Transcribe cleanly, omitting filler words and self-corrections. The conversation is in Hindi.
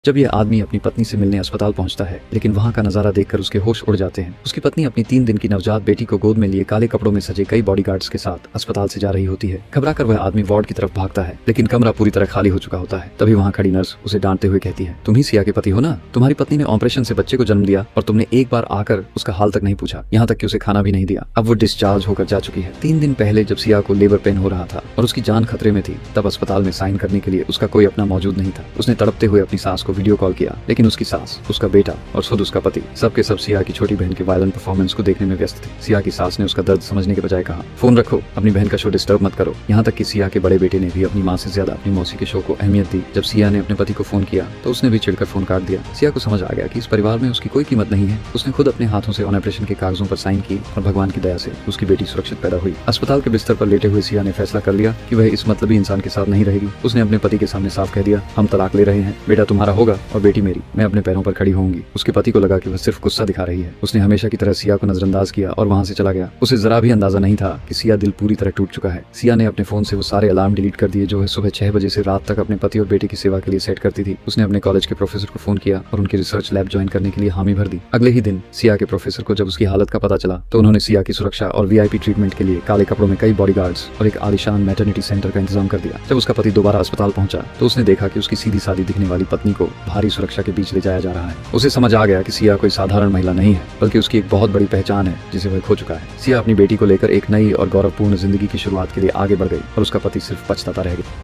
जब यह आदमी अपनी पत्नी से मिलने अस्पताल पहुंचता है, लेकिन वहां का नजारा देखकर उसके होश उड़ जाते हैं। उसकी पत्नी अपनी 3 दिन की नवजात बेटी को गोद में लिए काले कपड़ों में सजे कई बॉडीगार्ड्स के साथ अस्पताल से जा रही होती है। घबराकर वह आदमी वार्ड की तरफ भागता है, लेकिन कमरा पूरी तरह खाली हो चुका होता है। तभी वहाँ खड़ी नर्स उसे डांटते हुए कहती है, तुम ही सिया के पति हो ना? तुम्हारी पत्नी ने ऑपरेशन से बच्चे को जन्म दिया और तुमने एक बार आकर उसका हाल तक नहीं पूछा, यहाँ तक कि उसे खाना भी नहीं दिया। अब वो डिस्चार्ज होकर जा चुकी है। 3 दिन पहले जब सिया को लेबर पेन हो रहा था और उसकी जान खतरे में थी, तब अस्पताल में साइन करने के लिए उसका कोई अपना मौजूद नहीं था। उसने तड़पते हुए अपनी सास को वीडियो कॉल किया, लेकिन उसकी सास, उसका बेटा और खुद उसका पति सबके सब सिया की छोटी बहन के वायलेंट परफॉर्मेंस को देखने में व्यस्त थे। सिया की सास ने उसका दर्द समझने के बजाय कहा, फोन रखो, अपनी बहन का शो डिस्टर्ब मत करो। यहाँ तक कि सिया के बड़े बेटे ने भी अपनी माँ से ज्यादा अपनी मौसी के शो को अहमियत दी। जब सिया ने अपने पति को फोन किया तो उसने भी चिढ़कर फोन काट दिया। सिया को समझ आ गया कि इस परिवार में उसकी कोई कीमत नहीं है। उसने खुद अपने हाथों से ऑपरेशन के कागजों पर साइन की और भगवान की दया से उसकी बेटी सुरक्षित पैदा हुई। अस्पताल के बिस्तर पर लेटे हुए सिया ने फैसला कर लिया कि वह इस मतलबी इंसान के साथ नहीं रहेगी। उसने अपने पति के सामने साफ कह दिया, हम तलाक ले रहे हैं, बेटा तुम्हारा होगा और बेटी मेरी। मैं अपने पैरों पर खड़ी होंगी। उसके पति को लगा कि वह सिर्फ गुस्सा दिखा रही है। उसने हमेशा की तरह सिया को नजरअंदाज किया और वहां से चला गया। उसे जरा भी अंदाजा नहीं था कि सिया दिल पूरी तरह टूट चुका है। सिया ने अपने फोन से वो सारे अलार्म डिलीट कर दिए जो है सुबह 6 बजे से रात तक अपने पति और बेटे की सेवा के लिए सेट करती थी। उसने अपने कॉलेज के प्रोफेसर को फोन किया और उनकी रिसर्च लैब ज्वाइन करने के लिए हामी भर दी। अगले ही दिन सिया के प्रोफेसर को जब उसकी हालत का पता चला तो उन्होंने सिया की सुरक्षा और वीआईपी ट्रीटमेंट के लिए काले कपड़ों में कई बॉडीगार्ड्स और एक आलीशान मैटरनिटी सेंटर का इंतजाम कर दिया। जब उसका पति दोबारा अस्पताल पहुंचा तो उसने देखा कि उसकी सीधी सादी दिखने वाली पत्नी को भारी सुरक्षा के बीच ले जाया जा रहा है। उसे समझ आ गया कि सिया कोई साधारण महिला नहीं है, बल्कि उसकी एक बहुत बड़ी पहचान है जिसे वह खो चुका है। सिया अपनी बेटी को लेकर एक नई और गौरवपूर्ण जिंदगी की शुरुआत के लिए आगे बढ़ गई और उसका पति सिर्फ पछताता रह गया।